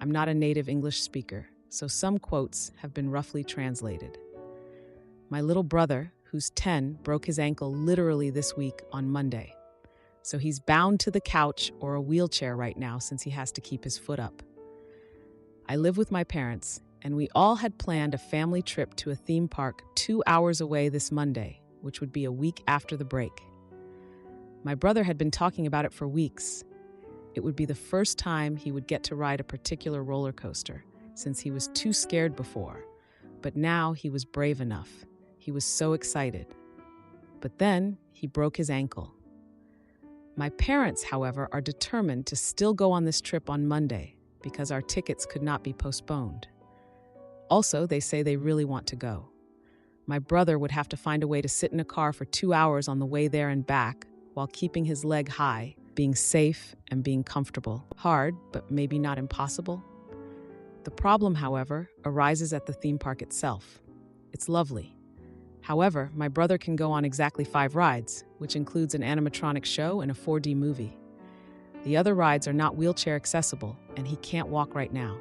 I'm not a native English speaker, so some quotes have been roughly translated. My little brother, who's 10, broke his ankle literally this week on Monday. So he's bound to the couch or a wheelchair right now since he has to keep his foot up. I live with my parents, and we all had planned a family trip to a theme park 2 hours away this Monday, which would be a week after the break. My brother had been talking about it for weeks. It would be the first time he would get to ride a particular roller coaster, since he was too scared before. But now he was brave enough. He was so excited. But then he broke his ankle. My parents, however, are determined to still go on this trip on Monday because our tickets could not be postponed. Also, they say they really want to go. My brother would have to find a way to sit in a car for 2 hours on the way there and back while keeping his leg high, being safe and being comfortable. Hard, but maybe not impossible. The problem, however, arises at the theme park itself. It's lovely. However, my brother can go on exactly 5 rides, which includes an animatronic show and a 4D movie. The other rides are not wheelchair accessible, and he can't walk right now.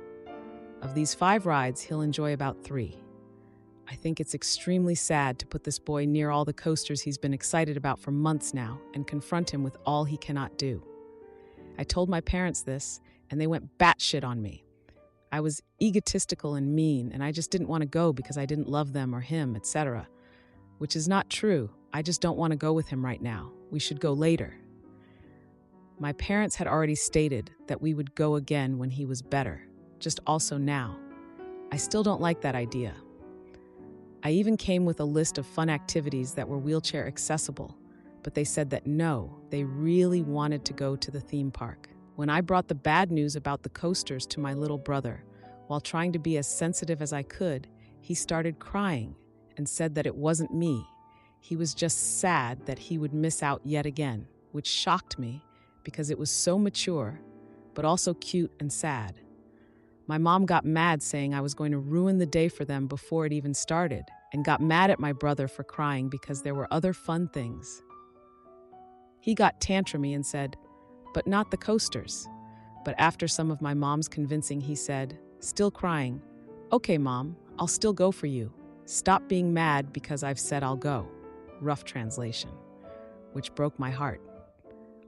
Of these 5 rides, he'll enjoy about 3. I think it's extremely sad to put this boy near all the coasters he's been excited about for months now and confront him with all he cannot do. I told my parents this, and they went batshit on me. I was egotistical and mean, and I just didn't want to go because I didn't love them or him, etc. Which is not true. I just don't want to go with him right now. We should go later. My parents had already stated that we would go again when he was better, just also now. I still don't like that idea. I even came with a list of fun activities that were wheelchair accessible, but they said that no, they really wanted to go to the theme park. When I brought the bad news about the coasters to my little brother, while trying to be as sensitive as I could, he started crying and said that it wasn't me. He was just sad that he would miss out yet again, which shocked me because it was so mature, but also cute and sad. My mom got mad saying I was going to ruin the day for them before it even started, and got mad at my brother for crying because there were other fun things. He got tantrumy and said, "But not the coasters." But after some of my mom's convincing, he said, still crying, "Okay, Mom, I'll still go for you. Stop being mad because I've said I'll go." Rough translation, which broke my heart.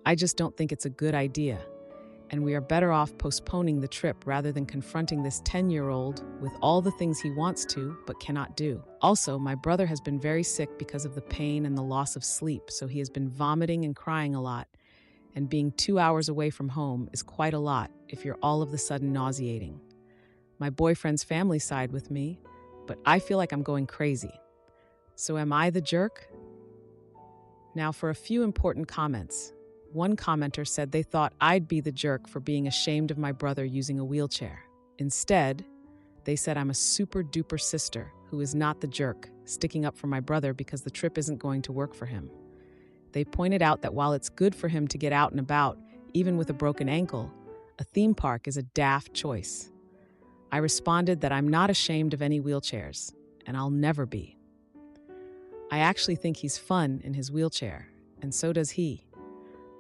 I just don't think it's a good idea, and we are better off postponing the trip rather than confronting this 10-year-old with all the things he wants to but cannot do. Also, my brother has been very sick because of the pain and the loss of sleep, so he has been vomiting and crying a lot, and being 2 hours away from home is quite a lot if you're all of the sudden nauseating. My boyfriend's family side with me, but I feel like I'm going crazy. So am I the jerk? Now for a few important comments. One commenter said they thought I'd be the jerk for being ashamed of my brother using a wheelchair. Instead, they said I'm a super duper sister who is not the jerk, sticking up for my brother because the trip isn't going to work for him. They pointed out that while it's good for him to get out and about, even with a broken ankle, a theme park is a daft choice. I responded that I'm not ashamed of any wheelchairs, and I'll never be. I actually think he's fun in his wheelchair, and so does he.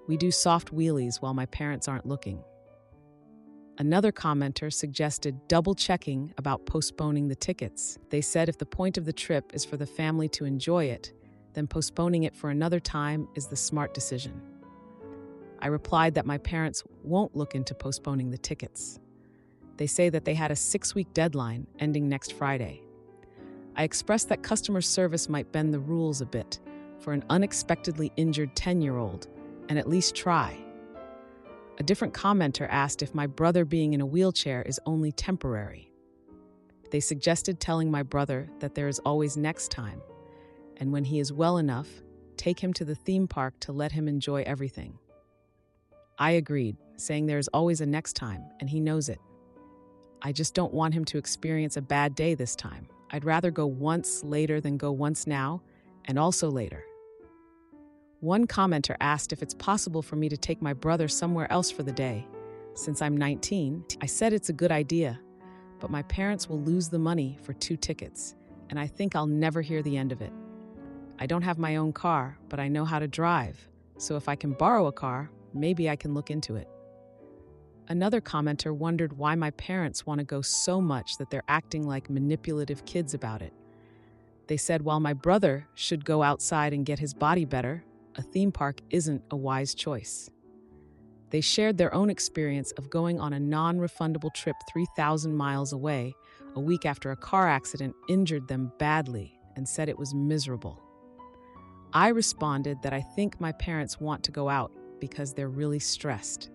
We do soft wheelies while my parents aren't looking. Another commenter suggested double-checking about postponing the tickets. They said if the point of the trip is for the family to enjoy it, then postponing it for another time is the smart decision. I replied that my parents won't look into postponing the tickets. They say that they had a 6-week deadline ending next Friday. I expressed that customer service might bend the rules a bit for an unexpectedly injured 10-year-old, and at least try. A different commenter asked if my brother being in a wheelchair is only temporary. They suggested telling my brother that there is always next time, and when he is well enough, take him to the theme park to let him enjoy everything. I agreed, saying there is always a next time, and he knows it. I just don't want him to experience a bad day this time. I'd rather go once later than go once now, and also later. One commenter asked if it's possible for me to take my brother somewhere else for the day. Since I'm 19, I said it's a good idea, but my parents will lose the money for 2 tickets, and I think I'll never hear the end of it. I don't have my own car, but I know how to drive, so if I can borrow a car, maybe I can look into it. Another commenter wondered why my parents want to go so much that they're acting like manipulative kids about it. They said while my brother should go outside and get his body better, a theme park isn't a wise choice. They shared their own experience of going on a non-refundable trip 3,000 miles away a week after a car accident injured them badly and said it was miserable. I responded that I think my parents want to go out because they're really stressed.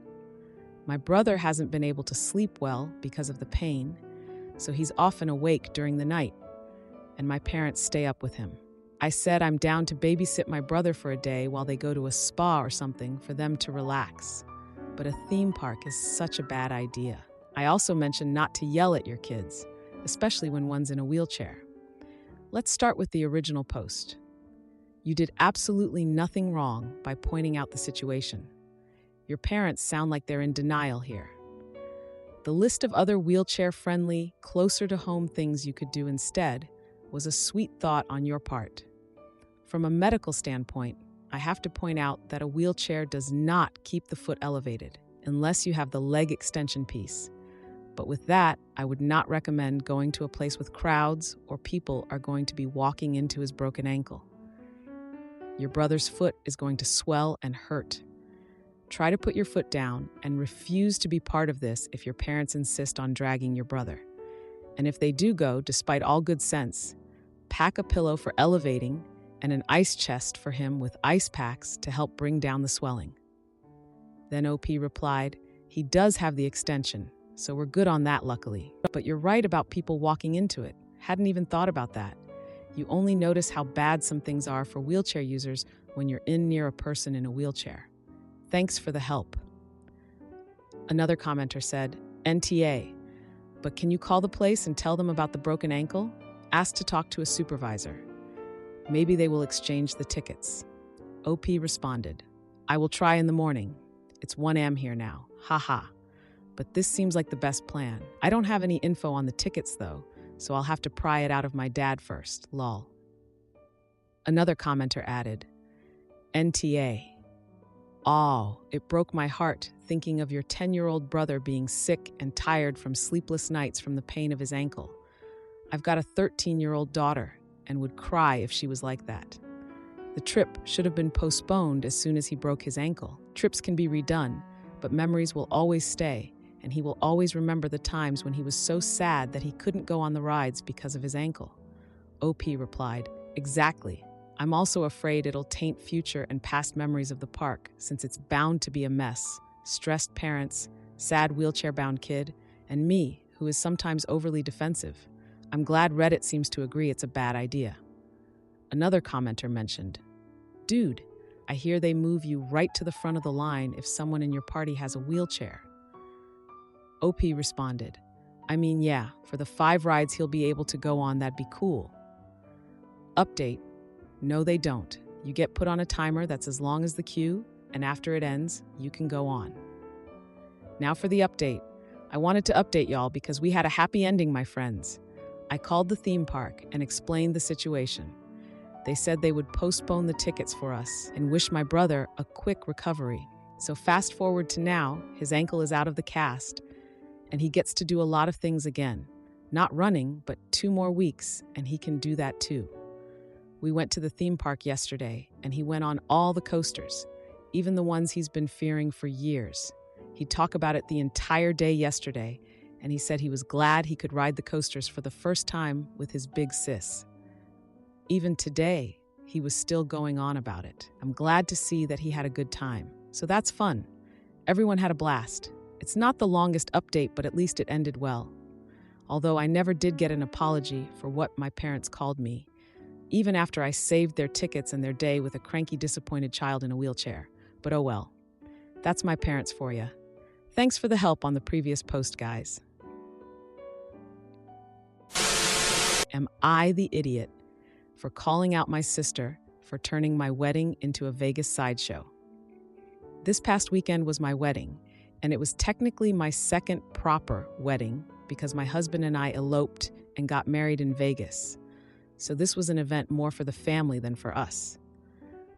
My brother hasn't been able to sleep well because of the pain, so he's often awake during the night, and my parents stay up with him. I said I'm down to babysit my brother for a day while they go to a spa or something for them to relax. But a theme park is such a bad idea. I also mentioned not to yell at your kids, especially when one's in a wheelchair. Let's start with the original post. You did absolutely nothing wrong by pointing out the situation. Your parents sound like they're in denial here. The list of other wheelchair-friendly, closer-to-home things you could do instead was a sweet thought on your part. From a medical standpoint, I have to point out that a wheelchair does not keep the foot elevated unless you have the leg extension piece. But with that, I would not recommend going to a place with crowds or people are going to be walking into his broken ankle. Your brother's foot is going to swell and hurt. Try to put your foot down and refuse to be part of this if your parents insist on dragging your brother. And if they do go, despite all good sense, pack a pillow for elevating and an ice chest for him with ice packs to help bring down the swelling. Then OP replied, he does have the extension, so we're good on that luckily. But you're right about people walking into it. Hadn't even thought about that. You only notice how bad some things are for wheelchair users when you're in near a person in a wheelchair. Thanks for the help. Another commenter said, NTA, but can you call the place and tell them about the broken ankle? Ask to talk to a supervisor. Maybe they will exchange the tickets. OP responded, I will try in the morning. It's 1 a.m. here now. Haha. But this seems like the best plan. I don't have any info on the tickets though, so I'll have to pry it out of my dad first, lol. Another commenter added, NTA. Oh, it broke my heart thinking of your 10-year-old brother being sick and tired from sleepless nights from the pain of his ankle. I've got a 13-year-old daughter and would cry if she was like that. The trip should have been postponed as soon as he broke his ankle. Trips can be redone, but memories will always stay, and he will always remember the times when he was so sad that he couldn't go on the rides because of his ankle. OP replied, exactly. I'm also afraid it'll taint future and past memories of the park, since it's bound to be a mess. Stressed parents, sad wheelchair-bound kid, and me, who is sometimes overly defensive. I'm glad Reddit seems to agree it's a bad idea. Another commenter mentioned, dude, I hear they move you right to the front of the line if someone in your party has a wheelchair. OP responded, I mean, yeah, for the 5 rides he'll be able to go on, that'd be cool. Update, no they don't. You get put on a timer that's as long as the queue, and after it ends, you can go on. Now for the update. I wanted to update y'all because we had a happy ending, my friends. I called the theme park and explained the situation. They said they would postpone the tickets for us and wish my brother a quick recovery. So fast forward to now, his ankle is out of the cast, and he gets to do a lot of things again. Not running, but 2 more weeks, and he can do that too. We went to the theme park yesterday, and he went on all the coasters, even the ones he's been fearing for years. He'd talk about it the entire day yesterday, and he said he was glad he could ride the coasters for the first time with his big sis. Even today, he was still going on about it. I'm glad to see that he had a good time. So that's fun. Everyone had a blast. It's not the longest update, but at least it ended well. Although I never did get an apology for what my parents called me, even after I saved their tickets and their day with a cranky, disappointed child in a wheelchair. But oh well. That's my parents for you. Thanks for the help on the previous post, guys. Am I the idiot for calling out my sister for turning my wedding into a Vegas sideshow? This past weekend was my wedding, and it was technically my second proper wedding because my husband and I eloped and got married in Vegas. So this was an event more for the family than for us.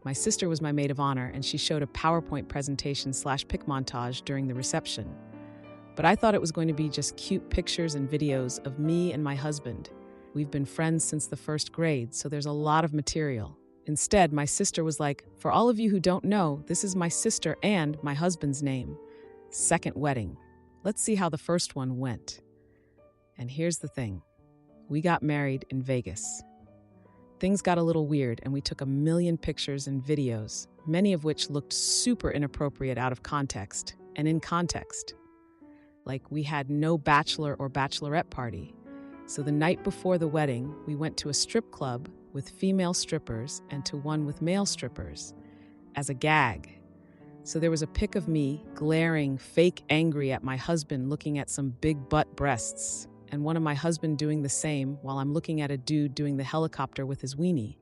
My sister was my maid of honor, and she showed a PowerPoint presentation / pic montage during the reception. But I thought it was going to be just cute pictures and videos of me and my husband. We've been friends since the first grade, so there's a lot of material. Instead, my sister was like, "For all of you who don't know, this is my sister and my husband's name. Second wedding. Let's see how the first one went." And here's the thing. We got married in Vegas. Things got a little weird, and we took a million pictures and videos, many of which looked super inappropriate out of context and in context. Like, we had no bachelor or bachelorette party. So the night before the wedding, we went to a strip club with female strippers and to one with male strippers as a gag. So there was a pic of me glaring, fake angry at my husband looking at some big butt breasts, and one of my husband doing the same while I'm looking at a dude doing the helicopter with his weenie.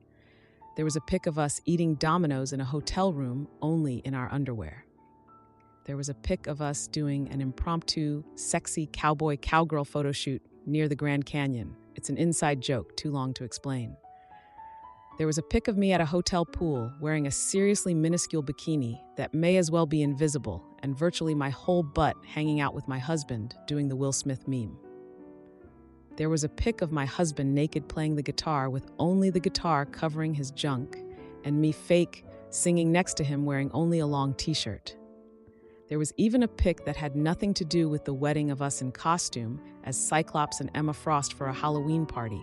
There was a pic of us eating Domino's in a hotel room only in our underwear. There was a pic of us doing an impromptu, sexy cowboy-cowgirl photo shoot near the Grand Canyon. It's an inside joke, too long to explain. There was a pic of me at a hotel pool wearing a seriously minuscule bikini that may as well be invisible, and virtually my whole butt hanging out with my husband doing the Will Smith meme. There was a pic of my husband naked playing the guitar with only the guitar covering his junk, and me fake singing next to him wearing only a long t-shirt. There was even a pic that had nothing to do with the wedding of us in costume as Cyclops and Emma Frost for a Halloween party,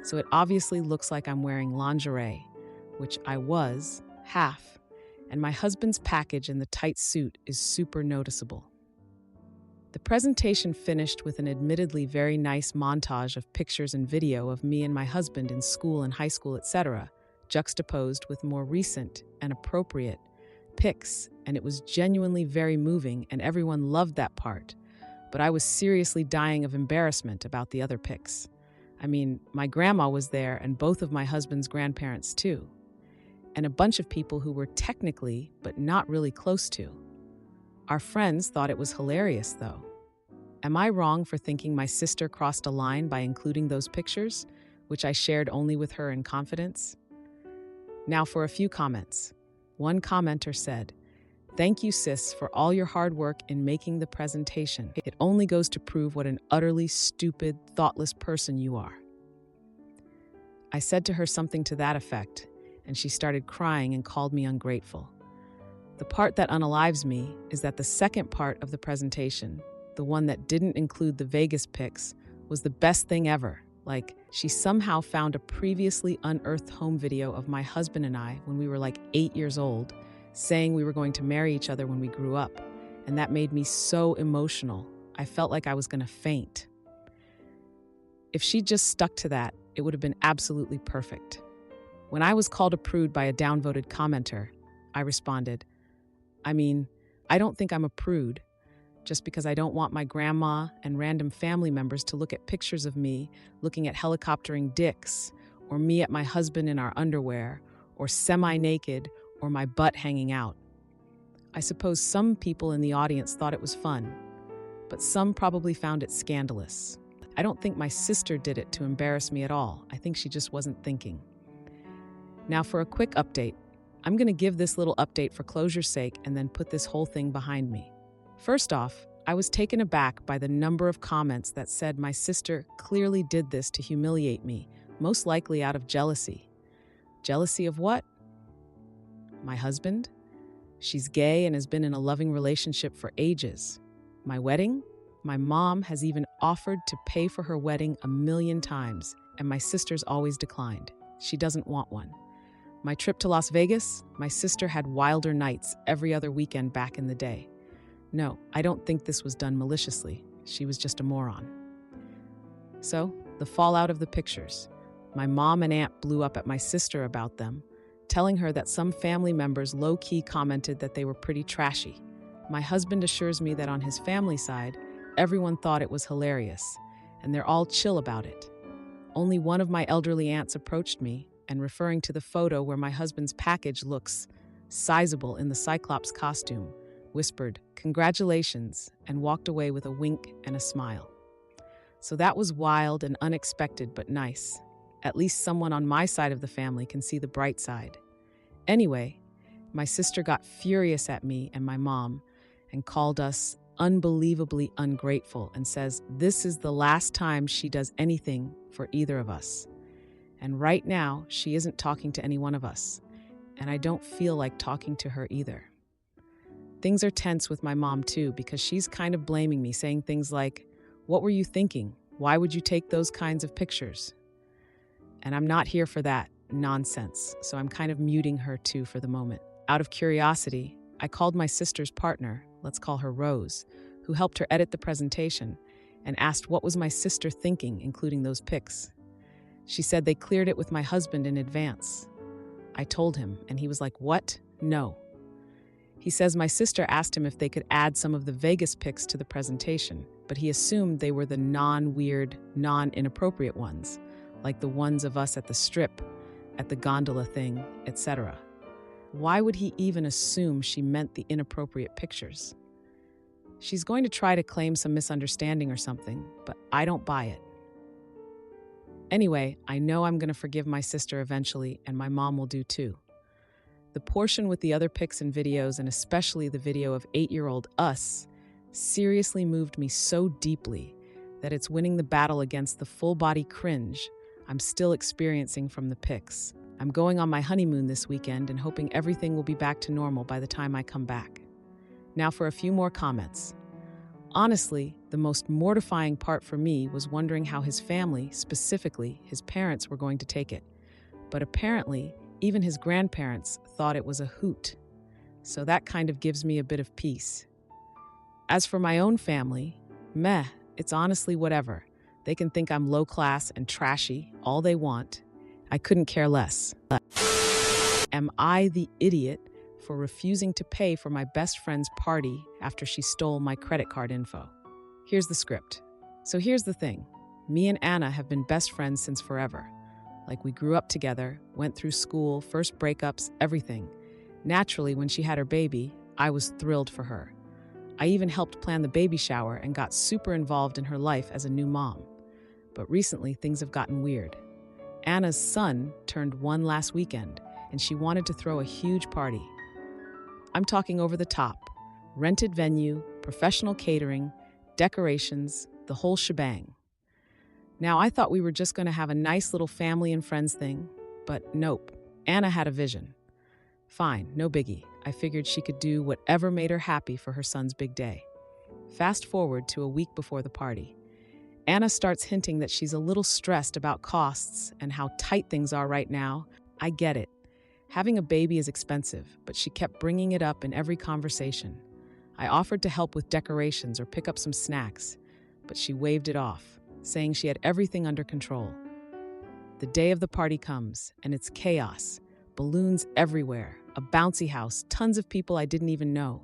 so it obviously looks like I'm wearing lingerie, which I was, half, and my husband's package in the tight suit is super noticeable. The presentation finished with an admittedly very nice montage of pictures and video of me and my husband in school and high school, etc., juxtaposed with more recent and appropriate pics, and it was genuinely very moving, and everyone loved that part. But I was seriously dying of embarrassment about the other pics. I mean, my grandma was there, and both of my husband's grandparents too. And a bunch of people who were technically, but not really close to. Our friends thought it was hilarious, though. Am I wrong for thinking my sister crossed a line by including those pictures, which I shared only with her in confidence? Now for a few comments. One commenter said, "Thank you, sis, for all your hard work in making the presentation. It only goes to prove what an utterly stupid, thoughtless person you are." I said to her something to that effect, and she started crying and called me ungrateful. The part that unalives me is that the second part of the presentation, the one that didn't include the Vegas pics, was the best thing ever. Like, she somehow found a previously unearthed home video of my husband and I when we were like 8 years old, saying we were going to marry each other when we grew up, and that made me so emotional. I felt like I was going to faint. If she'd just stuck to that, it would have been absolutely perfect. When I was called a prude by a downvoted commenter, I responded, I mean, I don't think I'm a prude, just because I don't want my grandma and random family members to look at pictures of me looking at helicoptering dicks, or me at my husband in our underwear, or semi-naked, or my butt hanging out. I suppose some people in the audience thought it was fun, but some probably found it scandalous. I don't think my sister did it to embarrass me at all. I think she just wasn't thinking. Now for a quick update. I'm going to give this little update for closure's sake and then put this whole thing behind me. First off, I was taken aback by the number of comments that said my sister clearly did this to humiliate me, most likely out of jealousy. Jealousy of what? My husband? She's gay and has been in a loving relationship for ages. My wedding? My mom has even offered to pay for her wedding 1,000,000 times, and my sister's always declined. She doesn't want one. My trip to Las Vegas? My sister had wilder nights every other weekend back in the day. No, I don't think this was done maliciously. She was just a moron. So, the fallout of the pictures. My mom and aunt blew up at my sister about them, telling her that some family members low-key commented that they were pretty trashy. My husband assures me that on his family side, everyone thought it was hilarious, and they're all chill about it. Only one of my elderly aunts approached me, and referring to the photo where my husband's package looks sizable in the Cyclops costume, whispered, "Congratulations," and walked away with a wink and a smile. So that was wild and unexpected, but nice. At least someone on my side of the family can see the bright side. Anyway, my sister got furious at me and my mom and called us unbelievably ungrateful and says this is the last time she does anything for either of us. And right now, she isn't talking to any one of us, and I don't feel like talking to her either. Things are tense with my mom too, because she's kind of blaming me, saying things like, "What were you thinking? Why would you take those kinds of pictures?" And I'm not here for that nonsense, so I'm kind of muting her too for the moment. Out of curiosity, I called my sister's partner, let's call her Rose, who helped her edit the presentation, and asked what was my sister thinking, including those pics. She said they cleared it with my husband in advance. I told him, and he was like, "What? No." He says my sister asked him if they could add some of the Vegas pics to the presentation, but he assumed they were the non-weird, non-inappropriate ones, like the ones of us at the strip, at the gondola thing, etc. Why would he even assume she meant the inappropriate pictures? She's going to try to claim some misunderstanding or something, but I don't buy it. Anyway, I know I'm going to forgive my sister eventually, and my mom will do too. The portion with the other pics and videos, and especially the video of 8-year-old us, seriously moved me so deeply that it's winning the battle against the full-body cringe I'm still experiencing from the pics. I'm going on my honeymoon this weekend and hoping everything will be back to normal by the time I come back. Now for a few more comments. Honestly, the most mortifying part for me was wondering how his family, specifically his parents, were going to take it. But apparently, even his grandparents thought it was a hoot. So that kind of gives me a bit of peace. As for my own family, meh, it's honestly whatever. They can think I'm low class and trashy all they want. I couldn't care less. Am I the idiot for refusing to pay for my best friend's party after she stole my credit card info? Here's the script. So here's the thing. Me and Anna have been best friends since forever. Like, we grew up together, went through school, first breakups, everything. Naturally, when she had her baby, I was thrilled for her. I even helped plan the baby shower and got super involved in her life as a new mom. But recently, things have gotten weird. Anna's son turned 1 last weekend, and she wanted to throw a huge party. I'm talking over the top. Rented venue, professional catering, decorations, the whole shebang. Now, I thought we were just going to have a nice little family and friends thing, but nope. Anna had a vision. Fine, no biggie. I figured she could do whatever made her happy for her son's big day. Fast forward to a week before the party. Anna starts hinting that she's a little stressed about costs and how tight things are right now. I get it. Having a baby is expensive, but she kept bringing it up in every conversation. I offered to help with decorations or pick up some snacks, but she waved it off, saying she had everything under control. The day of the party comes, and it's chaos. Balloons everywhere, a bouncy house, tons of people I didn't even know.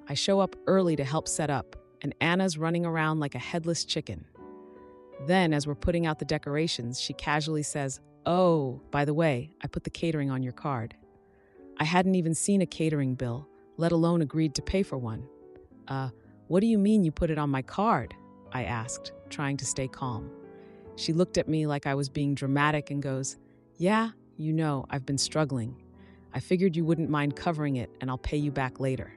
I show up early to help set up, and Anna's running around like a headless chicken. Then, as we're putting out the decorations, she casually says, "Oh, by the way, I put the catering on your card." I hadn't even seen a catering bill, let alone agreed to pay for one. What do you mean you put it on my card?" I asked, trying to stay calm. She looked at me like I was being dramatic and goes, "Yeah, you know, I've been struggling. I figured you wouldn't mind covering it and I'll pay you back later."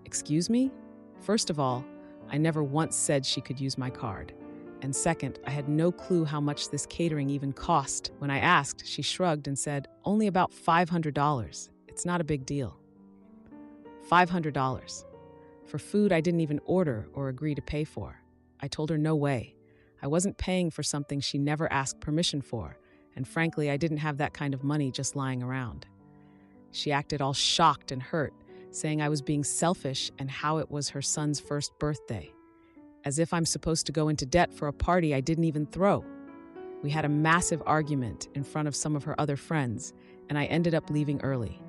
Excuse me? First of all, I never once said she could use my card. And second, I had no clue how much this catering even cost. When I asked, she shrugged and said, "Only about $500. It's not a big deal." $500. For food I didn't even order or agree to pay for. I told her no way. I wasn't paying for something she never asked permission for, and frankly, I didn't have that kind of money just lying around. She acted all shocked and hurt, saying I was being selfish and how it was her son's first birthday. As if I'm supposed to go into debt for a party I didn't even throw. We had a massive argument in front of some of her other friends, and I ended up leaving early.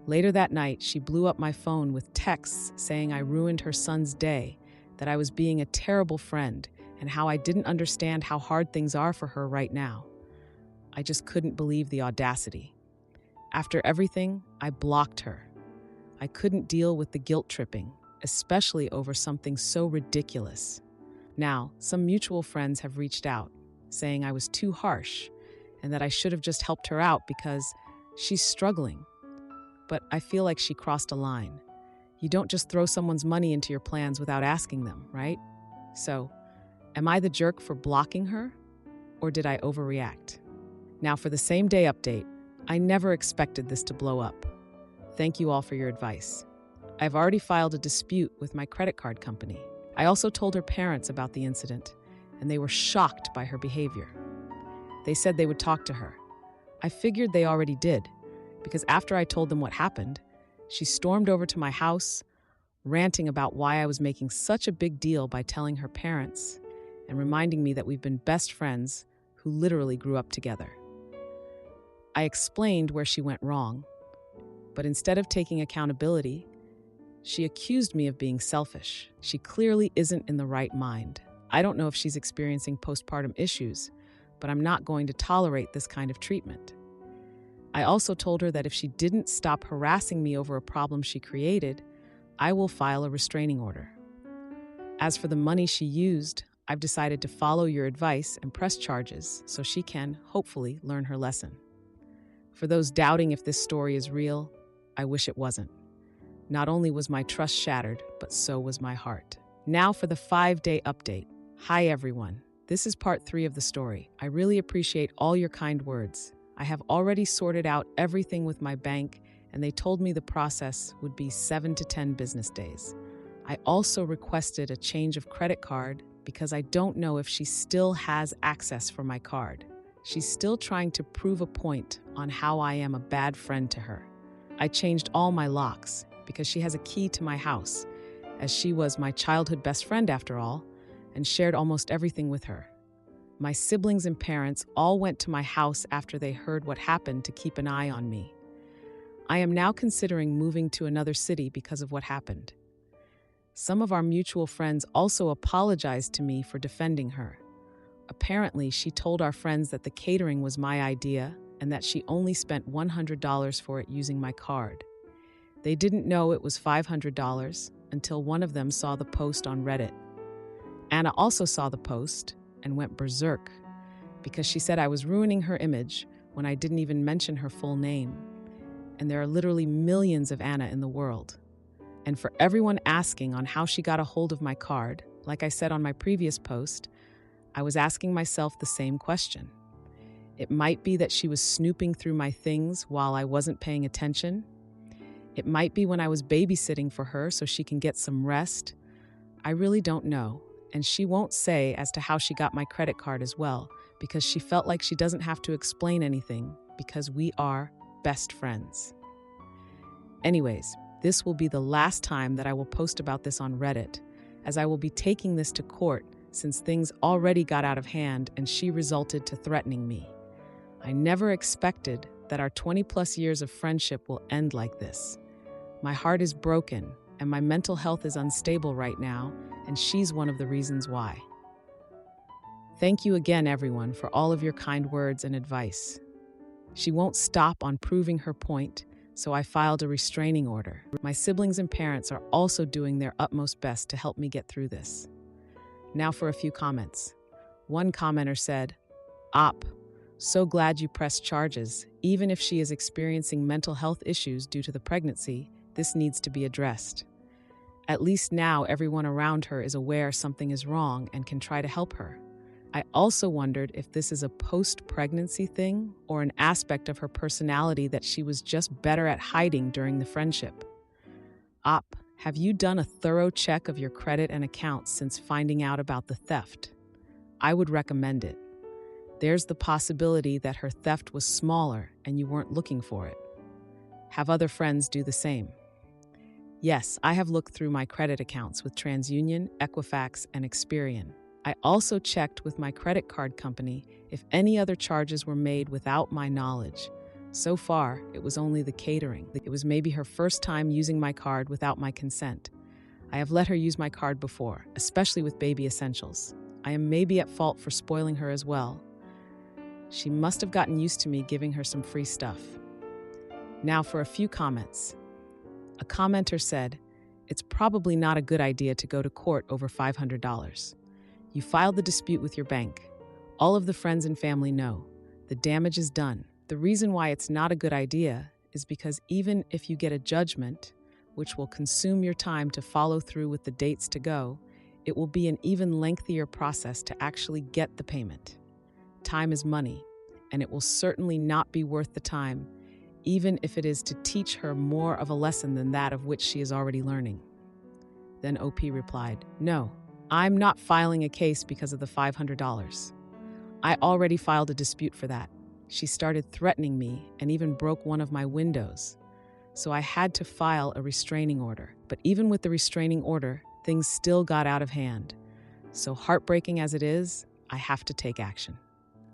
Later that night, she blew up my phone with texts saying I ruined her son's day, that I was being a terrible friend, and how I didn't understand how hard things are for her right now. I just couldn't believe the audacity. After everything, I blocked her. I couldn't deal with the guilt tripping, especially over something so ridiculous. Now, some mutual friends have reached out, saying I was too harsh and that I should have just helped her out because she's struggling. But I feel like she crossed a line. You don't just throw someone's money into your plans without asking them, right? So, am I the jerk for blocking her, or did I overreact? Now, for the same day update, I never expected this to blow up. Thank you all for your advice. I've already filed a dispute with my credit card company. I also told her parents about the incident, and they were shocked by her behavior. They said they would talk to her. I figured they already did, because after I told them what happened, she stormed over to my house, ranting about why I was making such a big deal by telling her parents and reminding me that we've been best friends who literally grew up together. I explained where she went wrong, but instead of taking accountability, she accused me of being selfish. She clearly isn't in the right mind. I don't know if she's experiencing postpartum issues, but I'm not going to tolerate this kind of treatment. I also told her that if she didn't stop harassing me over a problem she created, I will file a restraining order. As for the money she used, I've decided to follow your advice and press charges so she can, hopefully, learn her lesson. For those doubting if this story is real, I wish it wasn't. Not only was my trust shattered, but so was my heart. Now for the 5-day update. Hi everyone. This is part 3 of the story. I really appreciate all your kind words. I have already sorted out everything with my bank, and they told me the process would be 7 to 10 business days. I also requested a change of credit card because I don't know if she still has access for my card. She's still trying to prove a point on how I am a bad friend to her. I changed all my locks because she has a key to my house, as she was my childhood best friend after all, and shared almost everything with her. My siblings and parents all went to my house after they heard what happened to keep an eye on me. I am now considering moving to another city because of what happened. Some of our mutual friends also apologized to me for defending her. Apparently, she told our friends that the catering was my idea and that she only spent $100 for it using my card. They didn't know it was $500 until one of them saw the post on Reddit. Anna also saw the post and went berserk because she said I was ruining her image when I didn't even mention her full name. And there are literally millions of Anna in the world. And for everyone asking on how she got a hold of my card, like I said on my previous post, I was asking myself the same question. It might be that she was snooping through my things while I wasn't paying attention. It might be when I was babysitting for her so she can get some rest. I really don't know, and she won't say as to how she got my credit card as well, because she felt like she doesn't have to explain anything because we are best friends. Anyways, this will be the last time that I will post about this on Reddit, as I will be taking this to court since things already got out of hand and she resulted to threatening me. I never expected that our 20+ years of friendship will end like this. My heart is broken and my mental health is unstable right now, and she's one of the reasons why. Thank you again, everyone, for all of your kind words and advice. She won't stop on proving her point, so I filed a restraining order. My siblings and parents are also doing their utmost best to help me get through this. Now for a few comments. One commenter said, "Op, so glad you pressed charges. Even if she is experiencing mental health issues due to the pregnancy, this needs to be addressed. At least now everyone around her is aware something is wrong and can try to help her." I also wondered if this is a post-pregnancy thing or an aspect of her personality that she was just better at hiding during the friendship. Op, have you done a thorough check of your credit and accounts since finding out about the theft? I would recommend it. There's the possibility that her theft was smaller and you weren't looking for it. Have other friends do the same. Yes, I have looked through my credit accounts with TransUnion, Equifax, and Experian. I also checked with my credit card company if any other charges were made without my knowledge. So far, it was only the catering. It was maybe her first time using my card without my consent. I have let her use my card before, especially with baby essentials. I am maybe at fault for spoiling her as well. She must have gotten used to me giving her some free stuff. Now for a few comments. A commenter said, "It's probably not a good idea to go to court over $500. You filed the dispute with your bank. All of the friends and family know. The damage is done. The reason why it's not a good idea is because even if you get a judgment, which will consume your time to follow through with the dates to go, it will be an even lengthier process to actually get the payment. Time is money, and it will certainly not be worth the time, even if it is to teach her more of a lesson than that of which she is already learning. Then OP replied, "No, I'm not filing a case because of the $500. I already filed a dispute for that. She started threatening me and even broke one of my windows. So I had to file a restraining order. But even with the restraining order, things still got out of hand. So heartbreaking as it is, I have to take action."